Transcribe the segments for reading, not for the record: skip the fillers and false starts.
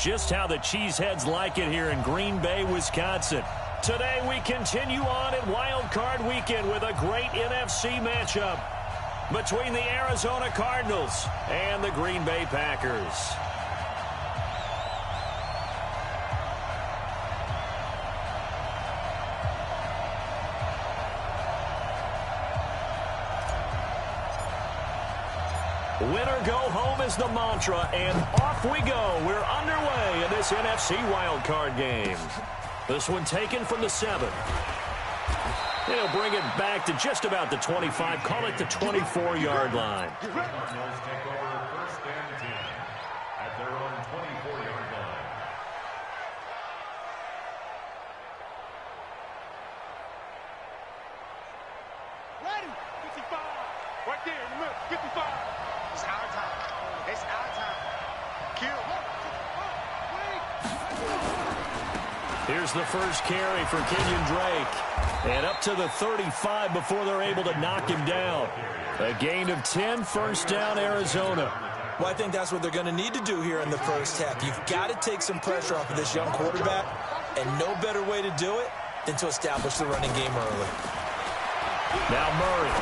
Just how the Cheeseheads like it here in Green Bay, Wisconsin. Today we continue on in Wild Card Weekend with a great NFC matchup between the Arizona Cardinals and the Green Bay Packers. Winner go home is the mantra, and off we go. We're underway in this NFC wildcard game. This one taken from the 7. They'll bring it back to just about the 25, call it the 24-yard line. Cardinals take over first and 10 at their own 24-yard line. Ready, 55. Right there in the middle, 55. It's our time. It's our time. Kill. Here's the first carry for Kenyon Drake. And up to the 35 before they're able to knock him down. A gain of 10, first down, Arizona. Well, I think that's what they're going to need to do here in the first half. You've got to take some pressure off of this young quarterback, and no better way to do it than to establish the running game early. Now Murray.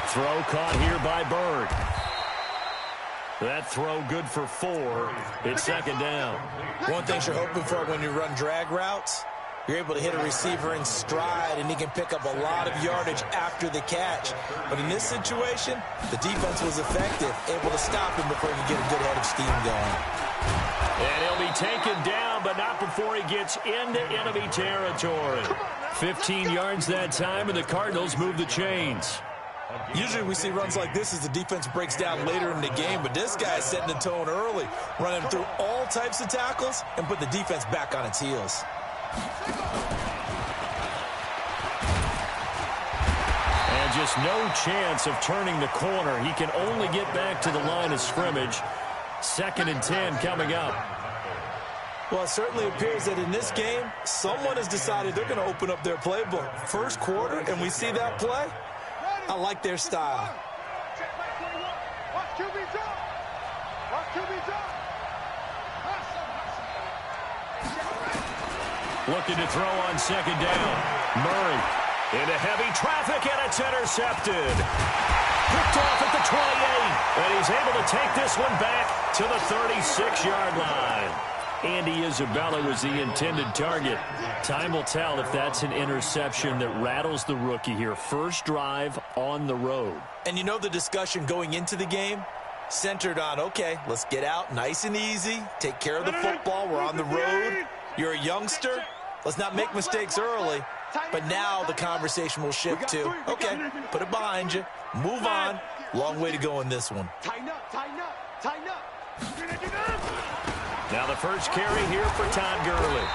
Throw caught here by Bird. That throw good for 4. It's second down. One thing you're hoping for when you run drag routes, you're able to hit a receiver in stride, and he can pick up a lot of yardage after the catch. But in this situation, the defense was effective, able to stop him before he could get a good head of steam going. And he'll be taken down, but not before he gets into enemy territory. 15 yards that time, and the Cardinals move the chains. Usually we see runs like this as the defense breaks down later in the game, but this guy is setting the tone early, running through all types of tackles and put the defense back on its heels. And just no chance of turning the corner. He can only get back to the line of scrimmage. Second and 10 coming up. Well, it certainly appears that in this game, someone has decided they're going to open up their playbook. First quarter, and we see that play. I like their style. Watch QB drop. Watch QB drop. Looking to throw on second down. Murray into heavy traffic, and it's intercepted. Picked off at the 28, and he's able to take this one back to the 36-yard line. Andy Isabella was the intended target. Time will tell if that's an interception that rattles the rookie here. First drive on the road. And you know the discussion going into the game centered on, okay, let's get out nice and easy, take care of the football, we're on the road. You're a youngster, let's not make mistakes early. But now the conversation will shift to, okay, put it behind you, move on. Long way to go in this one. Tighten up, tighten up, tighten up. Now the first carry here for Todd Gurley.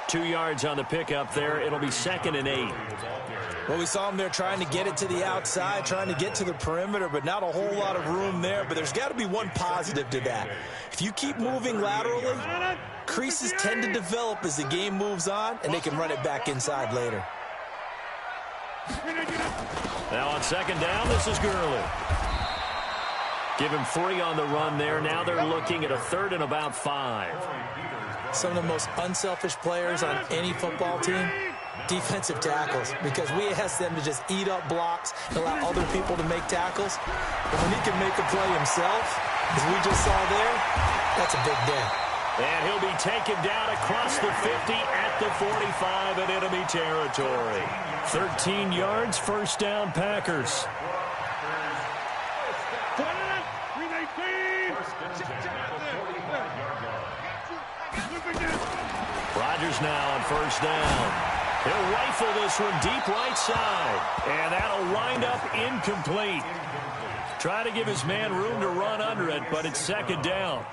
2 yards on the pickup there. It'll be second and 8. Well, we saw him there trying to get it to the outside, trying to get to the perimeter, but not a whole lot of room there. But there's got to be one positive to that. If you keep moving laterally, creases tend to develop as the game moves on, and they can run it back inside later. Now on second down, this is Gurley. Give him 3 on the run there. Now they're looking at a third and about 5. Some of the most unselfish players on any football team, defensive tackles, because we ask them to just eat up blocks and allow other people to make tackles. But when he can make a play himself, as we just saw there, that's a big day. And he'll be taken down across the 50 at the 45 in enemy territory. 13 yards, first down, Packers. Rodgers now on first down. He'll rifle this one deep right side. And that'll wind up incomplete. Trying to give his man room to run under it, but it's second down.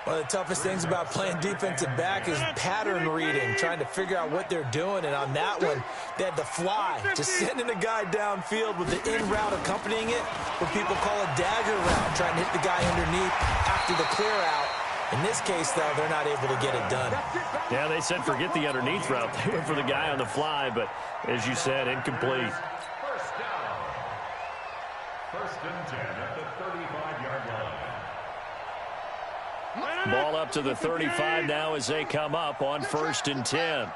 One of the toughest things about playing defensive back is pattern reading, trying to figure out what they're doing. And on that one, they had to fly, just sending a guy downfield with the in route accompanying it, what people call a dagger route, trying to hit the guy underneath after the clear out. In this case, though, they're not able to get it done. Yeah, they said forget the underneath route. They went for the guy on the fly, but as you said, incomplete. First down. First and 10 at the 35-yard line. Ball up to the 35 now as they come up on 1st and 10.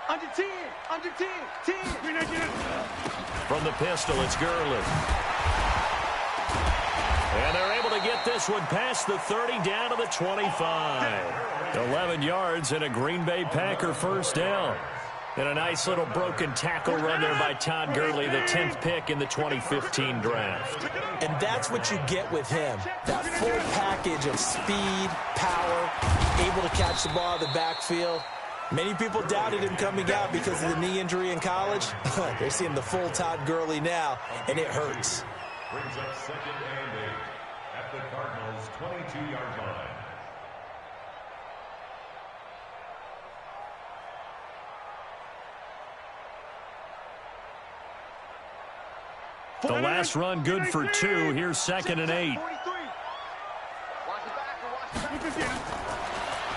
Under 10, under 10, 10. From the pistol, it's Gurley. And they're able to get this one past the 30 down to the 25. 11 yards and a Green Bay Packer first down. And a nice little broken tackle run there by Todd Gurley, the 10th pick in the 2015 draft. And that's what you get with him. That full package of speed, power, able to catch the ball in the backfield. Many people doubted him coming out because of the knee injury in college. They're seeing the full Todd Gurley now, and it hurts. Brings up 2nd and 8 at the Cardinals' 22-yard line. The last run good for 2. Here's 2nd and 8.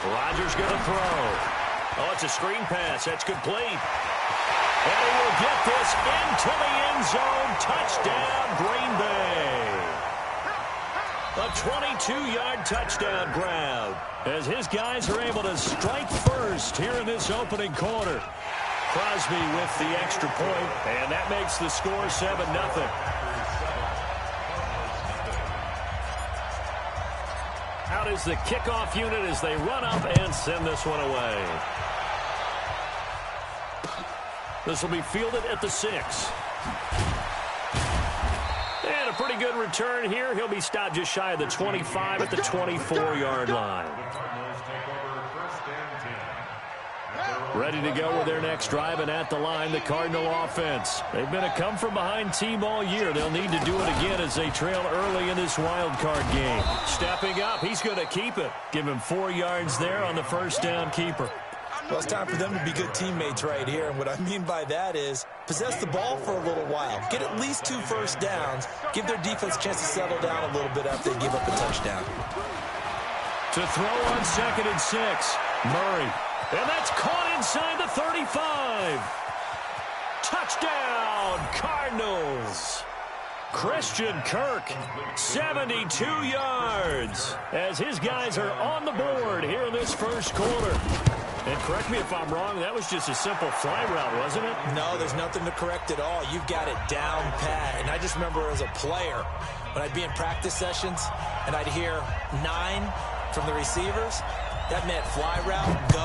Rodgers going to throw. Oh, it's a screen pass. That's complete. And he will get this into the end zone. Touchdown, Green Bay. A 22-yard touchdown grab as his guys are able to strike first here in this opening quarter. Crosby with the extra point, and that makes the score 7-0. Out is the kickoff unit as they run up and send this one away. This will be fielded at the 6. And a pretty good return here. He'll be stopped just shy of the 25 at the 24-yard line. Ready to go with their next drive, and at the line, the Cardinal offense. They've been a come-from-behind team all year. They'll need to do it again as they trail early in this wild card game. Stepping up, he's going to keep it. Give him 4 yards there on the first down keeper. Well, it's time for them to be good teammates right here, and what I mean by that is possess the ball for a little while. Get at least 2 first downs. Give their defense a chance to settle down a little bit after they give up a touchdown. To throw on 2nd and 6, Murray. And that's caught inside the 35. Touchdown, Cardinals. Christian Kirk, 72 yards, as his guys are on the board here in this first quarter. And correct me if I'm wrong, that was just a simple fly route, wasn't it? No, there's nothing to correct at all. You've got it down pat. And I just remember as a player, when I'd be in practice sessions and I'd hear 9 from the receivers, that meant fly route, go,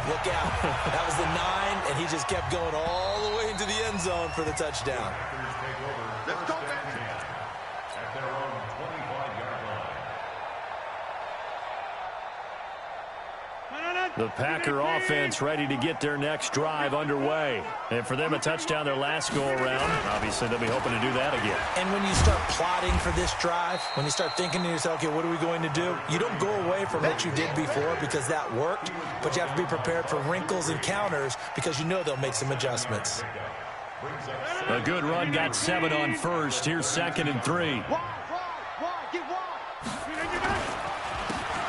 look out. That was the 9, and he just kept going all the way into the end zone for the touchdown. Let's go back. At their own 25-yard line. The Packer offense ready to get their next drive underway. And for them, a touchdown their last go-around. Obviously, they'll be hoping to do that again. And when you start plotting for this drive, when you start thinking to yourself, okay, what are we going to do? You don't go away from what you did before because that worked, but you have to be prepared for wrinkles and counters because you know they'll make some adjustments. A good run got 7 on first. Here's 2nd and 3.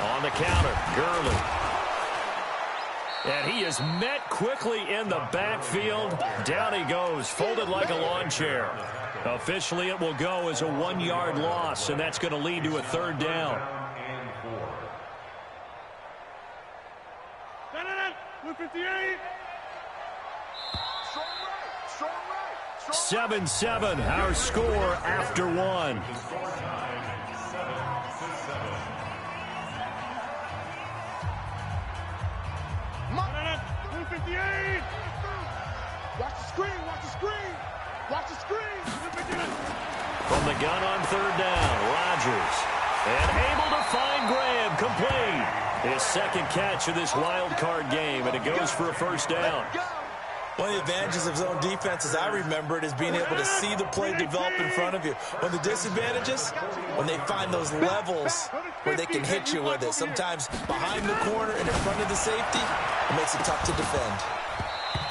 On the counter, Gurley. And he is met quickly in the backfield. Down he goes, folded like a lawn chair. Officially, it will go as a 1-yard loss, and that's going to lead to a 3rd down. 7-7, our score after 1. Watch the screen, watch the screen, watch the screen. From the gun on 3rd down, Rodgers. And able to find Graham, complete. His 2nd catch of this wild card game, and it goes for a 1st down. One of the advantages of zone defense, as I remember it, is being able to see the play develop in front of you. One of the disadvantages, when they find those levels where they can hit you with it. Sometimes behind the corner and in front of the safety, it makes it tough to defend.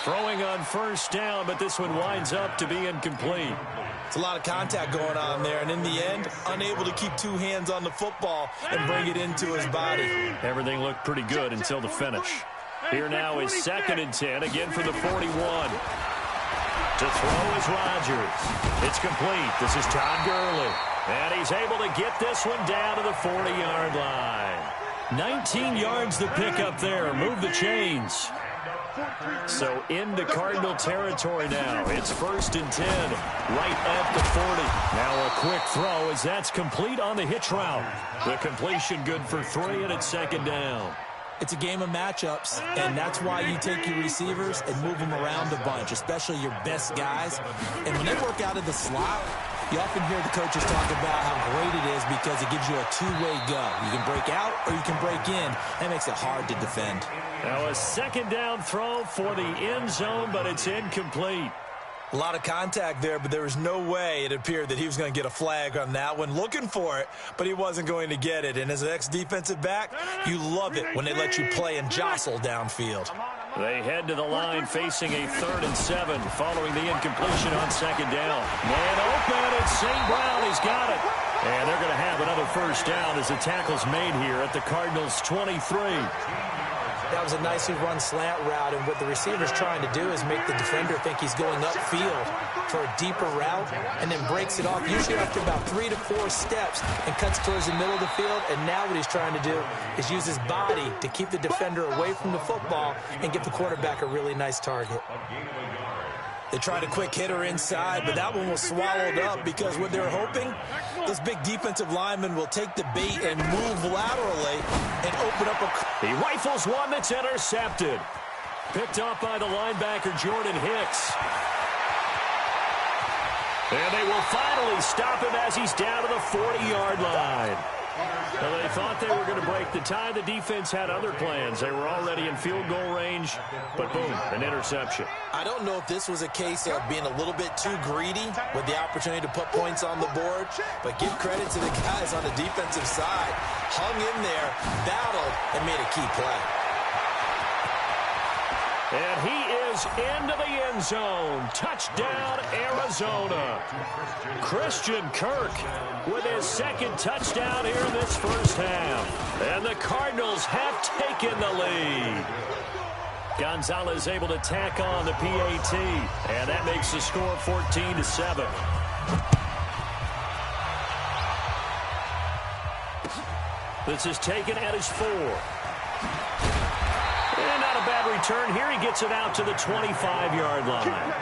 Throwing on 1st down, but this one winds up to be incomplete. It's a lot of contact going on there, and in the end, unable to keep 2 hands on the football and bring it into his body. Everything looked pretty good until the finish. Here now is 2nd and 10, again for the 41. To throw is Rodgers. It's complete. This is Todd Gurley. And he's able to get this one down to the 40-yard line. 19 yards to pick up there. Move the chains. So into Cardinal territory now. It's 1st and 10, right at the 40. Now a quick throw as that's complete on the hitch route. The completion good for 3, and it's 2nd down. It's a game of matchups, and that's why you take your receivers and move them around a bunch, especially your best guys. And when they work out of the slot, you often hear the coaches talk about how great it is because it gives you a two-way go. You can break out or you can break in. That makes it hard to defend. Now a 2nd down throw for the end zone, but it's incomplete. A lot of contact there, but there was no way it appeared that he was going to get a flag on that one. Looking for it, but he wasn't going to get it. And as an ex-defensive back, you love it when they let you play and jostle downfield. They head to the line facing a 3rd and 7 following the incompletion on 2nd down. Man open, it's St. Brown. He's got it. And they're going to have another 1st down as the tackle's made here at the Cardinals' 23. That was a nicely run slant route, and what the receiver's trying to do is make the defender think he's going upfield for a deeper route and then breaks it off, usually after about 3 to 4 steps, and cuts towards the middle of the field. And now what he's trying to do is use his body to keep the defender away from the football and give the quarterback a really nice target. They tried a quick hitter inside, but that one was swallowed up because what they're hoping, those big defensive linemen will take the bait and move laterally and open up a... He rifles one that's intercepted. Picked up by the linebacker, Jordan Hicks. And they will finally stop him as he's down to the 40-yard line. Well, they thought they were going to break the tie. The defense had other plans. They were already in field goal range, but boom, an interception. I don't know if this was a case of being a little bit too greedy with the opportunity to put points on the board, but give credit to the guys on the defensive side. Hung in there, battled, and made a key play. And he is into the end zone. Touchdown, Arizona. Christian Kirk with his 2nd touchdown here in this 1st half. And the Cardinals have taken the lead. Gonzalez able to tack on the PAT. And that makes the score 14-7. This is taken at his 4. And not a bad return here. He gets it out to the 25-yard line.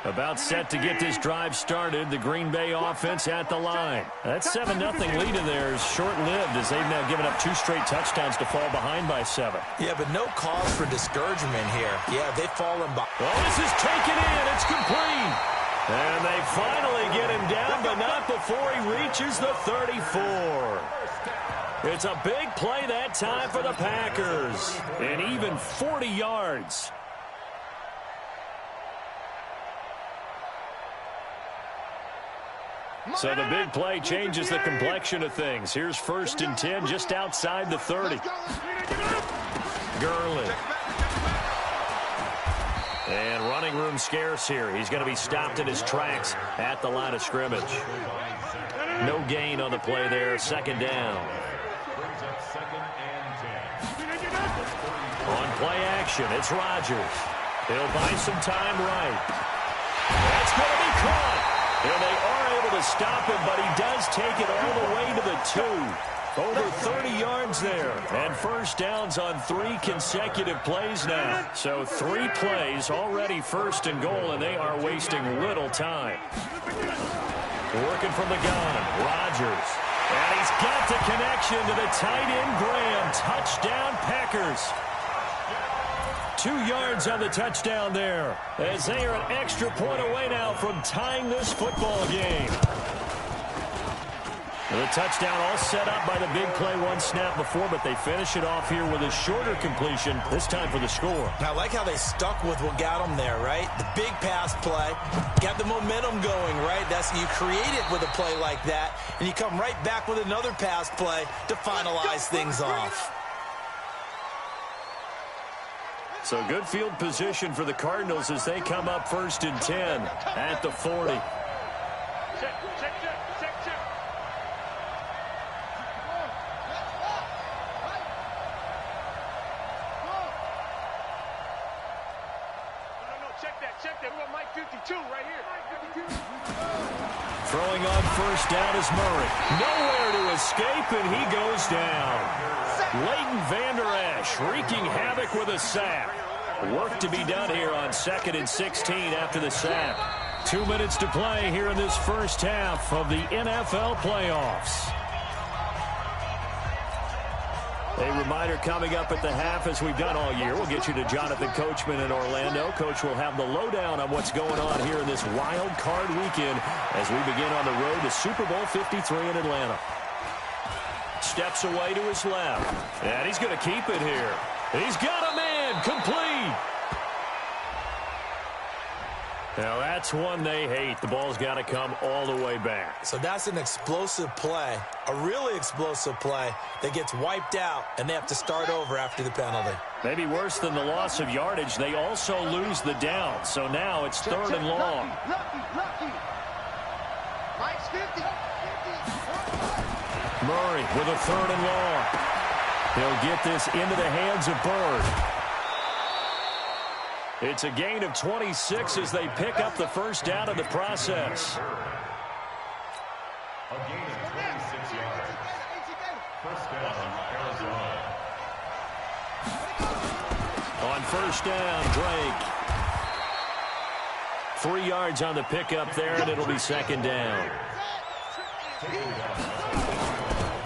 About set to get this drive started. The Green Bay offense at the line. That 7-0 lead in there is short-lived as they've now given up 2 straight touchdowns to fall behind by 7. Yeah, but no cause for discouragement here. Yeah, they've fallen behind. Oh, this is taken in. It's complete. And they finally get him down, but not before he reaches the 34. It's a big play that time for the Packers. And even 40 yards. So the big play changes the complexion of things. Here's 1st and 10 just outside the 30. Gurley. And running room scarce here. He's going to be stopped in his tracks at the line of scrimmage. No gain on the play there. 2nd down. On play action, it's Rodgers. He'll buy some time right. That's going to be caught. And they are able to stop him, but he does take it all the way to the 2. Over 30 yards there. And 1st downs on 3 consecutive plays now. So 3 plays, already 1st and goal, and they are wasting little time. Working from the gun, Rodgers. And he's got the connection to the tight end, Graham. Touchdown, Packers. 2 yards on the touchdown there, as they are an extra point away now from tying this football game. The touchdown all set up by the big play 1 snap before, but they finish it off here with a shorter completion, this time for the score. I like how they stuck with what got them there, right? The big pass play, got the momentum going, right? That's you create it with a play like that, and you come right back with another pass play to finalize things off. So good field position for the Cardinals as they come up 1st and 10 at the 40. Check that. We got Mike 52 right here. Throwing on first down is Murray. Nowhere to escape, and he goes down. Leighton Vander Esch wreaking havoc with a sack. Work to be done here on 2nd and 16 after the sack. 2 minutes to play here in this first half of the NFL playoffs. A reminder coming up at the half, as we've done all year. We'll get you to Jonathan Coachman in Orlando. Coach will have the lowdown on what's going on here in this wild card weekend as we begin on the road to Super Bowl 53 in Atlanta. Steps away to his left, and he's going to keep it here. He's got a man, complete. Now that's one they hate. The ball's got to come all the way back. So that's an explosive play, a really explosive play that gets wiped out, and they have to start over after the penalty. Maybe worse than the loss of yardage, they also lose the down. So now it's 3rd and long. Lucky. Mike's 50. Murray with a 3rd and long. He'll get this into the hands of Bird. It's a gain of 26 as they pick up the first down in the process. A gain of 26 yards. First down, Arizona. On first down, Drake. 3 yards on the pickup there, and it'll be 2nd down.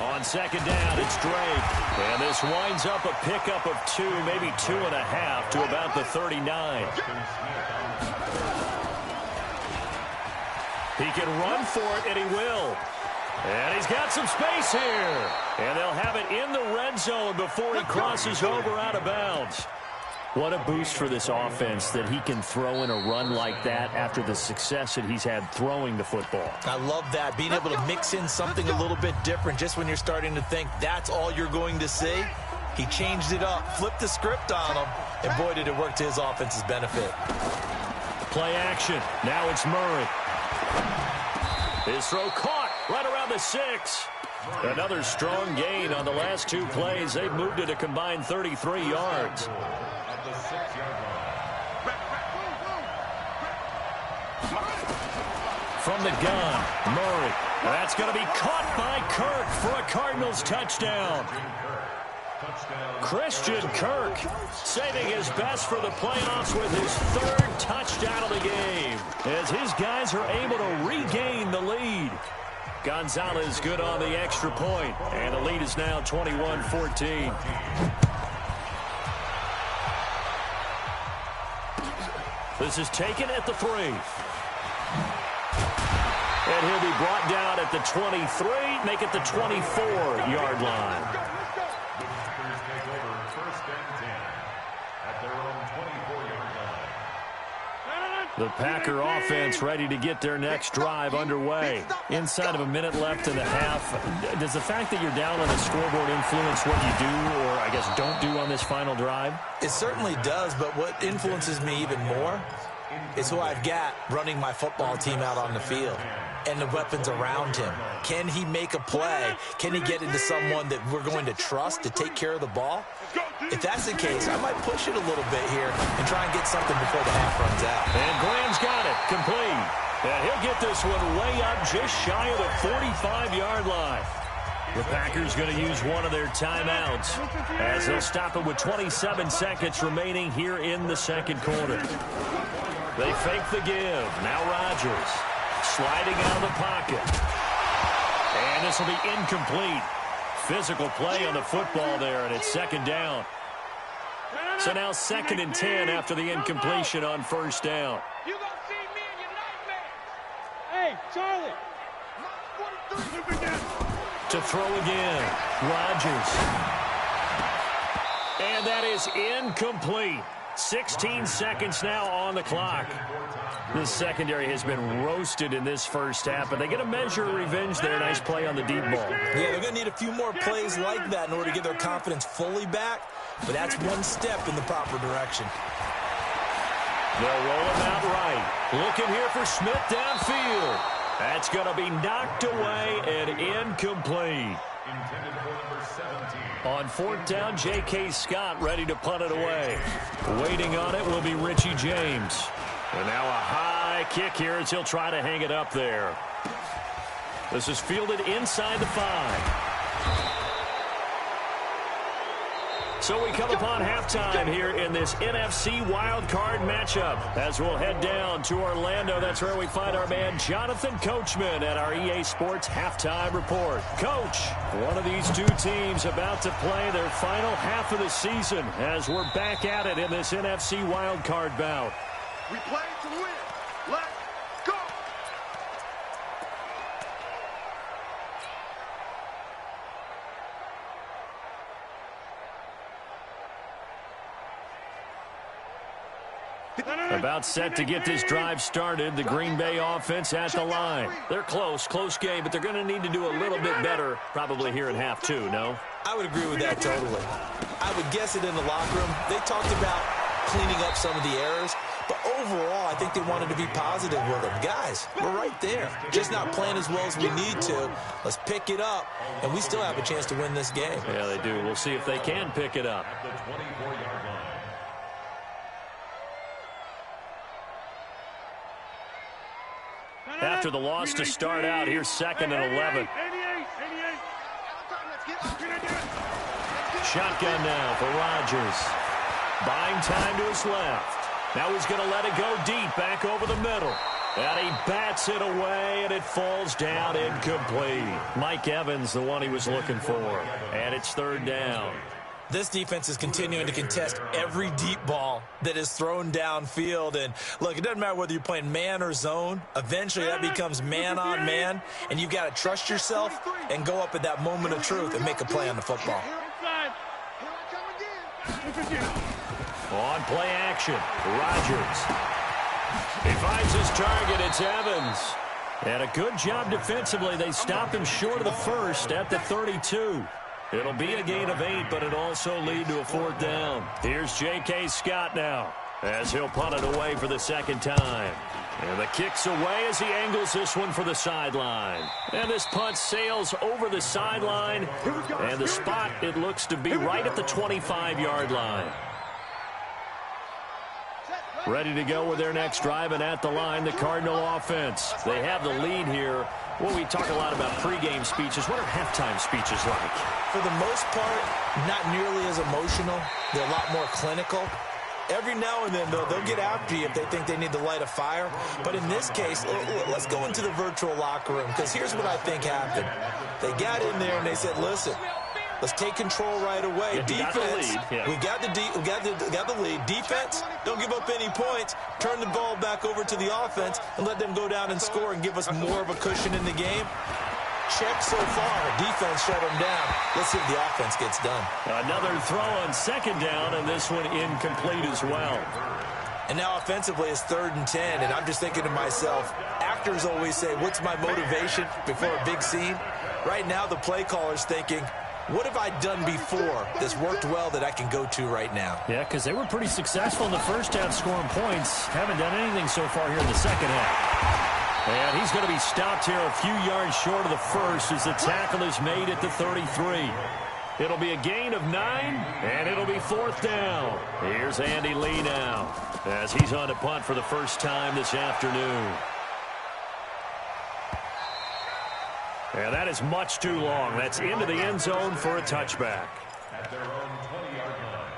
On 2nd down, it's Drake. And this winds up a pickup of 2, maybe 2.5 to about the 39. He can run for it, and he will. And he's got some space here. And they'll have it in the red zone before he crosses over out of bounds. What a boost for this offense that he can throw in a run like that after the success that he's had throwing the football. I love that, being able to mix in something a little bit different just when you're starting to think that's all you're going to see. He changed it up, flipped the script on him, and boy, did it work to his offense's benefit. Play action. Now it's Murray. His throw caught right around the 6. Another strong gain on the last 2 plays. They've moved it a combined 33 yards. At the 6-yard line. From the gun, Murray. That's going to be caught by Kirk for a Cardinals touchdown. Christian Kirk saving his best for the playoffs with his 3rd touchdown of the game as his guys are able to regain the lead. Gonzalez good on the extra point, and the lead is now 21-14. This is taken at the 3. And he'll be brought down at the 23, make it the 24-yard line. The Packers take over 1st and 10 at their own 24-yard line. The Packer offense ready to get their next drive underway. Inside of a minute left in the half. Does the fact that you're down on the scoreboard influence what you do, or I guess don't do on this final drive? It certainly does, but what influences me even more is who I've got running my football team out on the field and the weapons around him. Can he make a play? Can he get into someone that we're going to trust to take care of the ball? If that's the case, I might push it a little bit here and try and get something before the half runs out. And Graham's got it, complete. And he'll get this one way up just shy of the 45-yard line. The Packers going to use one of their timeouts as they'll stop it with 27 seconds remaining here in the 2nd quarter. They fake the give. Now Rodgers sliding out of the pocket. And this will be incomplete. Physical play on the football there, and it's 2nd down. So now 2nd and 10 after the incompletion on 1st down. You gonna see me in your nightmares. Hey, Charlie. To throw again, Rodgers. And that is incomplete. 16 seconds now on the clock. This secondary has been roasted in this first half, but they get a measure of revenge there. Nice play on the deep ball. Yeah, they're going to need a few more plays like that in order to get their confidence fully back, but that's one step in the proper direction. They'll roll him out right. Looking here for Smith downfield. That's going to be knocked away and incomplete. Intended for number 17. On 4th down, J.K. Scott ready to punt it away. Waiting on it will be Richie James. And now a high kick here as he'll try to hang it up there. This is fielded inside the 5. So we come upon halftime here in this NFC wildcard matchup as we'll head down to Orlando. That's where we find our man Jonathan Coachman at our EA Sports Halftime Report. Coach, one of these two teams about to play their final half of the season as we're back at it in this NFC wildcard bout. We play to win. Let's go. About set to get this drive started, the Green Bay offense at the line. They're close game, but they're going to need to do a little bit better probably here in half 2, no? I would agree with that totally. I would guess it in the locker room. They talked about cleaning up some of the errors, but overall, I think they wanted to be positive with them. Guys, we're right there. Just not playing as well as we need to. Let's pick it up, and we still have a chance to win this game. Yeah, they do. We'll see if they can pick it up. At the 24-yard line. After the loss to start out, here's 2nd and 11. Shotgun now for Rodgers. Buying time to his left. Now he's going to let it go deep back over the middle. And he bats it away, and it falls down incomplete. Mike Evans, the one he was looking for. And it's 3rd down. This defense is continuing to contest every deep ball that is thrown downfield. And, look, it doesn't matter whether you're playing man or zone. Eventually, that becomes man-on-man, and you've got to trust yourself and go up at that moment of truth and make a play on the football. On play action, Rodgers. He finds his target. It's Evans. And a good job defensively. They stop him short of the first at the 32. It'll be a gain of 8, but it'll also lead to a 4th down. Here's J.K. Scott now as he'll punt it away for the 2nd time. And the kick's away as he angles this one for the sideline. And this punt sails over the sideline. And the spot, it looks to be right at the 25-yard line. Ready to go with their next drive, and at the line, the Cardinal offense. They have the lead here. Well, we talk a lot about pregame speeches. What are halftime speeches like? For the most part, not nearly as emotional. They're a lot more clinical. Every now and then, though, they'll get after you if they think they need to light a fire. But in this case, let's go into the virtual locker room, because here's what I think happened. They got in there and they said, listen, let's take control right away. Defense, we got the lead. Defense, don't give up any points. Turn the ball back over to the offense and let them go down and score and give us more of a cushion in the game. Check so far. Defense shut them down. Let's see if the offense gets done. Another throw on 2nd down, and this one incomplete as well. And now offensively it's 3rd and 10, and I'm just thinking to myself, actors always say, what's my motivation before a big scene? Right now the play caller's thinking, what have I done before that's worked well that I can go to right now? Yeah, because they were pretty successful in the first half scoring points. Haven't done anything so far here in the second half. And he's going to be stopped here a few yards short of the first as the tackle is made at the 33. It'll be a gain of 9, and it'll be 4th down. Here's Andy Lee now as he's on to punt for the first time this afternoon. And that is much too long. That's into the end zone for a touchback. At their own 20-yard line.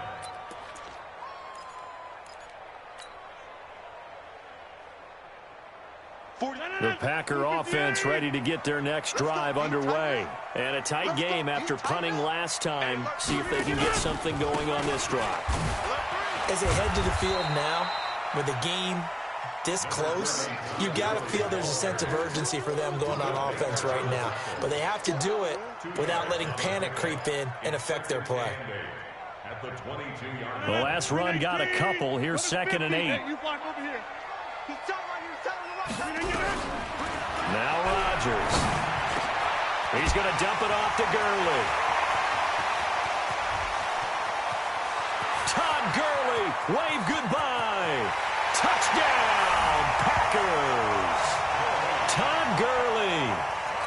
The Packer offense ready to get their next drive underway. And a tight game after punting last time. See if they can get something going on this drive. As they head to the field now, with the game this close, you got to feel there's a sense of urgency for them going on offense right now. But they have to do it without letting panic creep in and affect their play. At the 22-yard The last run got a couple. Here's 2nd and 8. Now Rodgers. He's going to dump it off to Gurley. Todd Gurley, wave goodbye. Touchdown, Packers. Todd Gurley,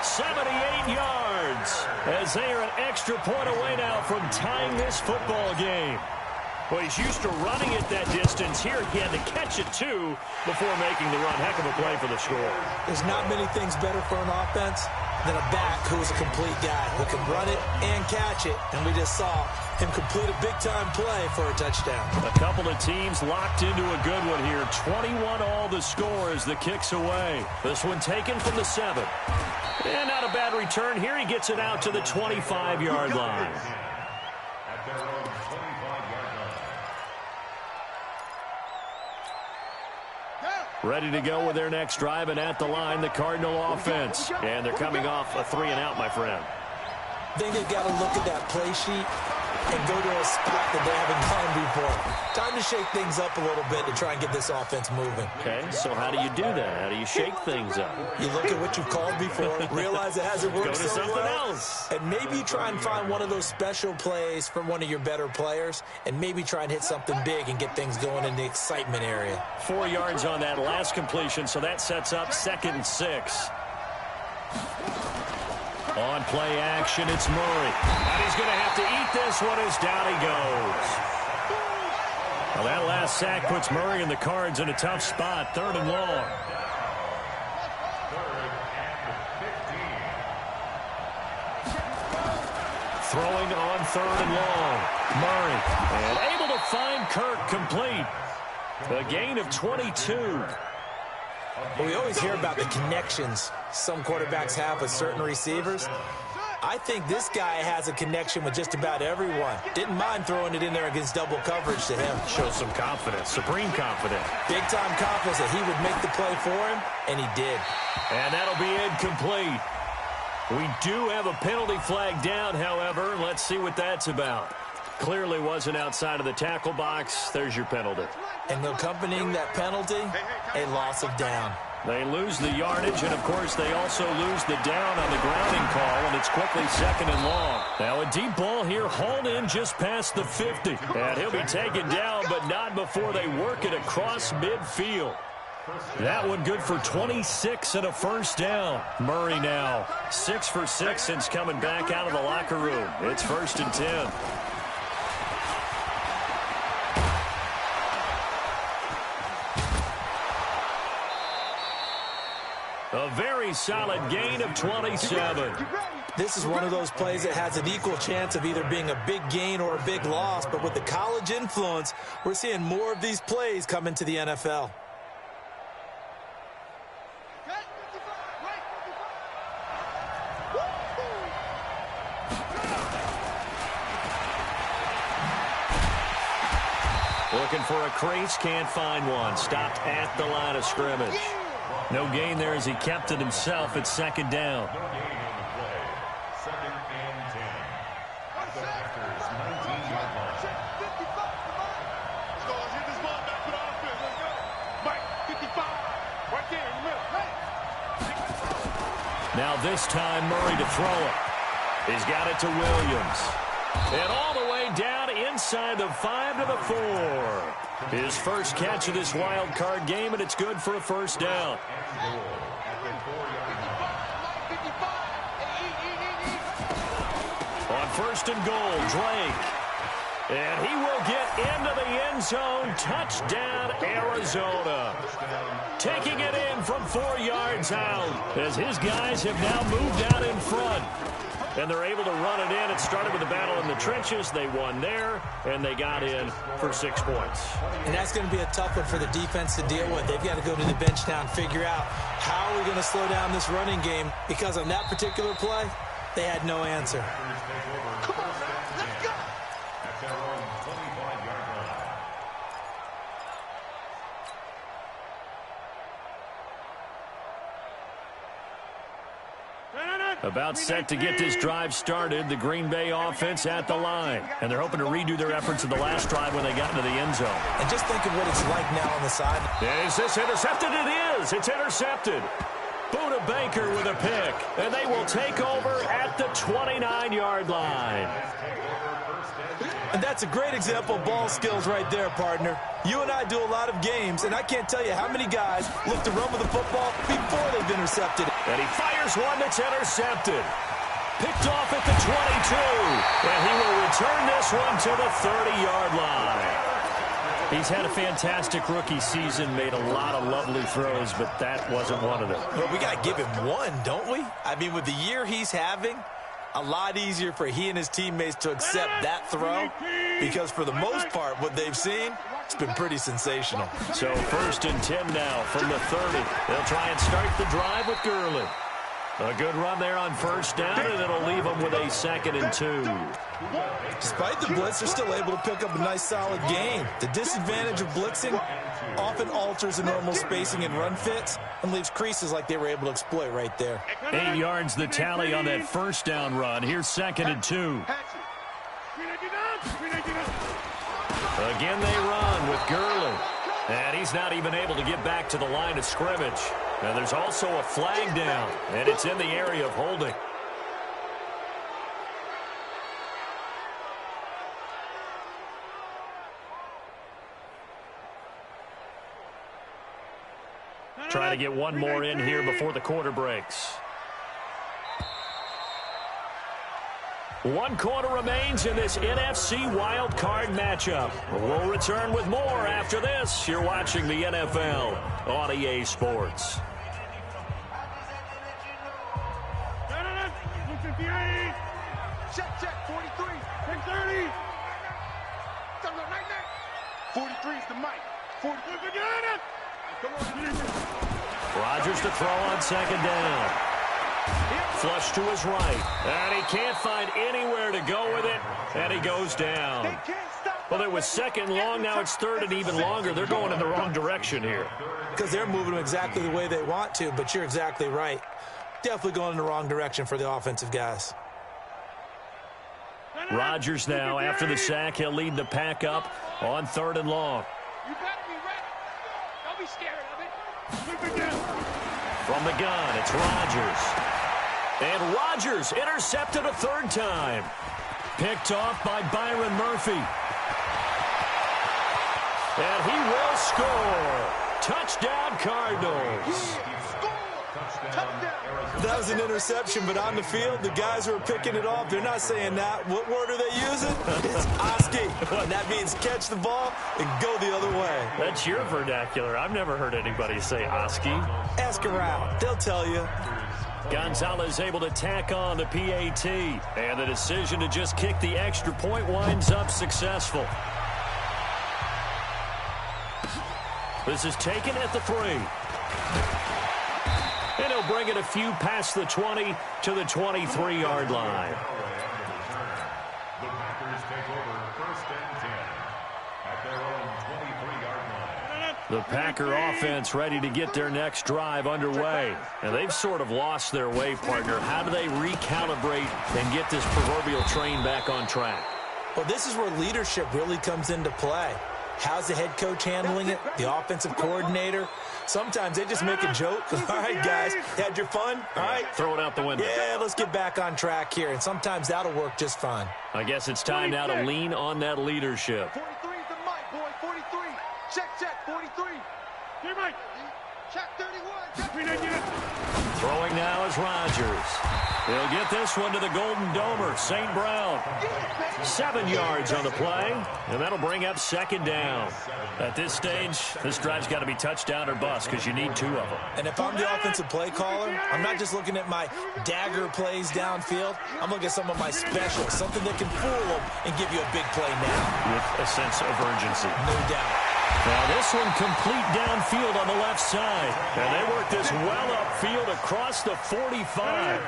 78 yards, as they are an extra point away now from tying this football game. Well, he's used to running it that distance. Here, he had to catch it, too, before making the run. Heck of a play for the score. There's not many things better for an offense than a back who's a complete guy who can run it and catch it. And we just saw him complete a big-time play for a touchdown. A couple of teams locked into a good one here. 21 all the score as the kick's away. This one taken from the 7. And not a bad return here. He gets it out to the 25-yard line. At their own 25-yard line. Ready to go with their next drive, and at the line, the Cardinal offense. And they're coming off a 3-and-out, my friend. I think they've got to look at that play sheet and go to a spot that they haven't gone before. Time to shake things up a little bit to try and get this offense moving. Okay, so how do you do that? How do you shake things up? You look at what you've called before, realize it hasn't worked Go to so something well, else. and maybe try and find one of those special plays from one of your better players, and maybe try and hit something big and get things going in the excitement area. 4 yards on that last completion, so that sets up 2nd and 6. On play action, it's Murray. And he's going to have to eat this one as down he goes. Well, that last sack puts Murray and the Cards in a tough spot. 3rd and long. 3rd and 15. Throwing on 3rd and long. Murray. And able to find Kirk complete. A gain of 22. We always hear about the connections some quarterbacks have with certain receivers. I think this guy has a connection with just about everyone. Didn't mind throwing it in there against double coverage to him. Shows some confidence, supreme confidence. Big-time confidence that he would make the play for him, and he did. And that'll be incomplete. We do have a penalty flag down, however. Let's see what that's about. Clearly wasn't outside of the tackle box. There's your penalty. And accompanying that penalty, a loss of down. They lose the yardage, and, of course, they also lose the down on the grounding call, and it's quickly 2nd and long. Now a deep ball here hauled in just past the 50. And he'll be taken down, but not before they work it across midfield. That one good for 26 and a 1st down. Murray now 6 for 6 since coming back out of the locker room. It's 1st and 10. A very solid gain of 27. This is one of those plays that has an equal chance of either being a big gain or a big loss, but with the college influence, we're seeing more of these plays come into the NFL. Looking for a crease, can't find one. Stopped at the line of scrimmage. No gain there as he kept it himself at 2nd down. No gain on the play. 2nd and 10. At the Packers' 19-yard line. Let's go. Let's hit this ball back to the offense. Let's go. Mike, 55. Right there in the middle. Hey. Now this time Murray to throw it. He's got it to Williams. And all the way down inside the 5 to the 4. His first catch of this wild card game, and it's good for a 1st down. On 1st and goal, Drake. And he will get into the end zone. Touchdown, Arizona. Taking it in from 4 yards out as his guys have now moved out in front. And they're able to run it in. It started with a battle in the trenches. They won there, and they got in for 6 points. And that's going to be a tough one for the defense to deal with. They've got to go to the bench now and figure out how are we going to slow down this running game, because on that particular play, they had no answer. Come on, man. Let's go. At their own 25-yard line. About set to get this drive started, the Green Bay offense at the line. And they're hoping to redo their efforts of the last drive when they got into the end zone. And just think of what it's like now on the side. Is this intercepted? It is. It's intercepted. Buda Baker with a pick. And they will take over at the 29-yard line. And that's a great example of ball skills right there, partner. You and I do a lot of games, and I can't tell you how many guys look to run with the football before they've intercepted it. And he fires one that's intercepted. Picked off at the 22. And he will return this one to the 30-yard line. He's had a fantastic rookie season, made a lot of lovely throws, but that wasn't one of them. Well, we got to give him one, don't we? I mean, with the year he's having, a lot easier for he and his teammates to accept that throw because for the most part, what they've seen, it's been pretty sensational. So 1st and 10 now from the 30. They'll try and start the drive with Gurley. A good run there on 1st down, and it'll leave them with a 2nd and 2. Despite the blitz, they're still able to pick up a nice, solid gain. The disadvantage of blitzing often alters the normal spacing and run fits and leaves creases like they were able to exploit right there. 8 yards the tally on that 1st down run. Here's 2nd and 2. Again they run with Gurley. And he's not even able to get back to the line of scrimmage. Now there's also a flag down, and it's in the area of holding. Trying to get one more in here before the quarter breaks. 1 quarter remains in this NFC Wild Card matchup. We'll return with more after this. You're watching the NFL on EA Sports. Check, 43. 30. 43 is the mic. 43. Come on. Rodgers to throw on 2nd down. Flush to his right. And he can't find anywhere to go with it. And he goes down. Well, it was 2nd long. Now it's 3rd and even longer. They're going in the wrong direction here. Because they're moving them exactly the way they want to, but you're exactly right. Definitely going in the wrong direction for the offensive guys. Rodgers now, after the sack, he'll lead the pack up on 3rd and long. You better be ready. Don't be scared of it. From the gun, it's Rodgers. And Rodgers intercepted a 3rd time. Picked off by Byron Murphy. And he will score. Touchdown, Cardinals. That was an interception, but on the field, the guys who are picking it off, they're not saying that. What word are they using? It's Oski. And that means catch the ball and go the other way. That's your vernacular. I've never heard anybody say Oski. Ask around. They'll tell you. Gonzalez able to tack on the PAT. And the decision to just kick the extra point winds up successful. This is taken at the 3. And he'll bring it a few past the 20 to the 23-yard line. The Packers take over 1st and 10 at their own 23-yard line. The Packer offense ready to get their next drive underway. And they've sort of lost their way, partner. How do they recalibrate and get this proverbial train back on track? Well, this is where leadership really comes into play. How's the head coach handling it? The offensive coordinator? Sometimes they just make a joke. All right, guys, had your fun? All right. Throw it out the window. Yeah, let's get back on track here. And sometimes that'll work just fine. I guess it's time now to lean on that leadership. 43 is the mic, boy. 43. Check, 43. Here, Mike. Check 31. Throwing now is Rodgers. He'll get this one to the Golden Domer, St. Brown. 7 yards on the play, and that'll bring up 2nd down. At this stage, this drive's got to be touchdown or bust because you need 2 of them. And if I'm the offensive play caller, I'm not just looking at my dagger plays downfield. I'm looking at some of my specials, something that can fool them and give you a big play now. With a sense of urgency. No doubt. Now this one complete downfield on the left side. And they work this well upfield across the 45.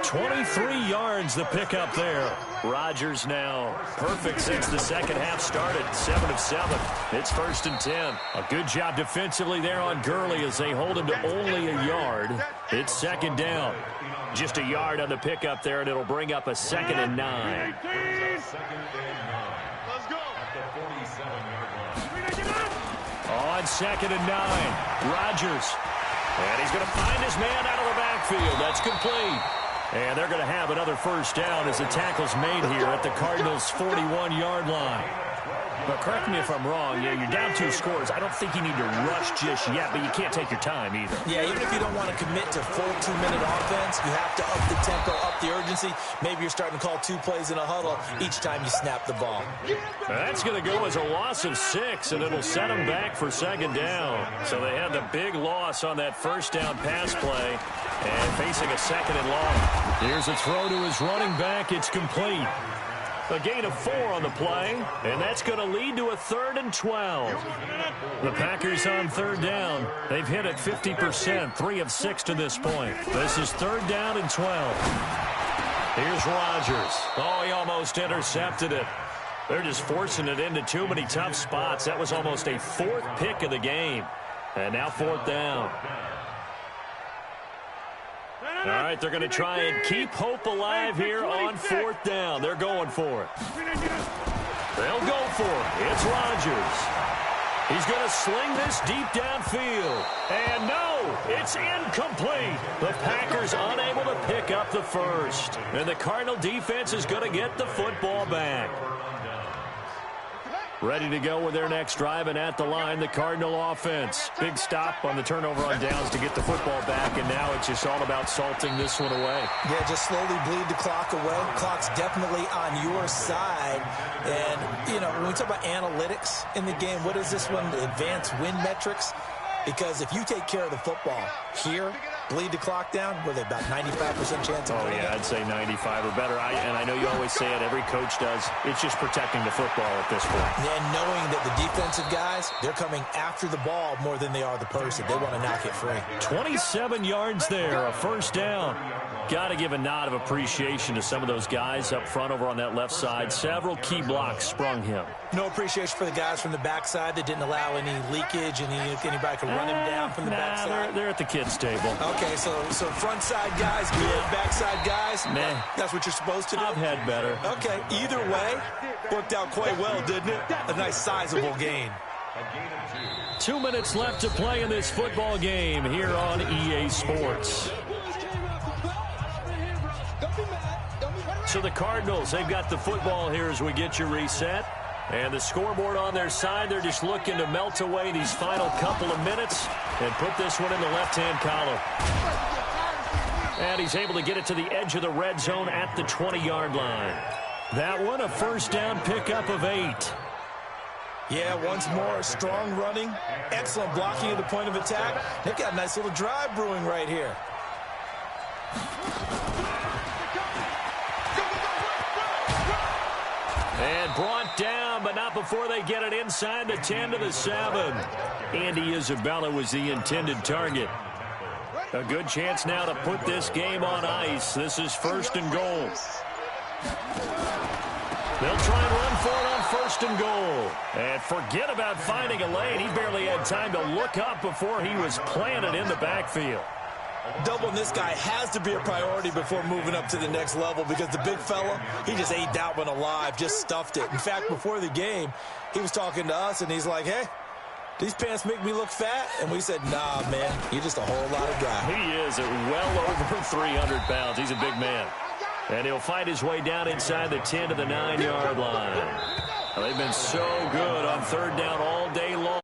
23 yards the pickup there. Rodgers now perfect since the 2nd half started. 7 of 7. It's 1st and 10. A good job defensively there on Gurley as they hold him to only a yard. It's 2nd down. Just a yard on the pickup there, and it'll bring up a 2nd and 9. Let's go. At the 47-yard line. On 2nd and 9, Rodgers. And he's going to find his man out of the backfield. That's complete. And they're going to have another 1st down as the tackle's made here at the Cardinals' 41-yard line. But correct me if I'm wrong, you're down 2 scores. I don't think you need to rush just yet, but you can't take your time either. Yeah, even if you don't want to commit to full 2-minute offense, you have to up the tempo, up the urgency. Maybe you're starting to call 2 plays in a huddle each time you snap the ball. That's going to go as a loss of 6, and it'll set them back for 2nd down. So they had the big loss on that 1st down pass play, and facing a 2nd and long. Here's a throw to his running back. It's complete. A gain of 4 on the play, and that's going to lead to a 3rd and 12. The Packers on 3rd down. They've hit it 50%, 3 of 6 to this point. This is 3rd down and 12. Here's Rodgers. Oh, he almost intercepted it. They're just forcing it into too many tough spots. That was almost a 4th pick of the game. And now 4th down. All right, they're going to try and keep hope alive here on 4th down. They're going for it. They'll go for it. It's Rodgers. He's going to sling this deep downfield. And no, it's incomplete. The Packers unable to pick up the 1st. And the Cardinal defense is going to get the football back. Ready to go with their next drive, and at the line, the Cardinal offense. Big stop on the turnover on downs to get the football back, and now it's just all about salting this one away. Yeah, just slowly bleed the clock away. Clock's definitely on your side. And, you know, when we talk about analytics in the game, what is this one? Advanced win metrics? Because if you take care of the football here, bleed the clock down, with about 95% chance of winning. Oh, yeah, I'd say 95 or better. And I know you always say it, every coach does. It's just protecting the football at this point. And knowing that the defensive guys, they're coming after the ball more than they are the person. They want to knock it free. 27 yards there, a 1st down. Got to give a nod of appreciation to some of those guys up front over on that left side. Several key blocks sprung him. No appreciation for the guys from the backside that didn't allow any leakage and anybody could run him down from the backside. They're at the kids' table. Okay, so front side guys, good, backside guys. Man, that's what you're supposed to do. I've had better. Okay, either way, worked out quite well, didn't it? A nice sizable gain. 2 minutes left to play in this football game here on EA Sports. So the Cardinals, they've got the football here as we get you reset. And the scoreboard on their side, they're just looking to melt away these final couple of minutes and put this one in the left-hand column. And he's able to get it to the edge of the red zone at the 20-yard line. That one, a 1st down pickup of 8. Yeah, once more, strong running, excellent blocking at the point of attack. They've got a nice little drive brewing right here. And brought down, but not before they get it inside the 10 to the 7. Andy Isabella was the intended target. A good chance now to put this game on ice. This is 1st and goal. They'll try and run for it on 1st and goal. And forget about finding a lane. He barely had time to look up before he was planted in the backfield. Doubling this guy has to be a priority before moving up to the next level, because the big fella, he just ate that one alive, just stuffed it. In fact, before the game, he was talking to us, and he's like, hey, these pants make me look fat? And we said, nah, man, you're just a whole lot of guy. He is at well over 300 pounds. He's a big man. And he'll fight his way down inside the 10 to the 9-yard line. Well, they've been so good on 3rd down all day long.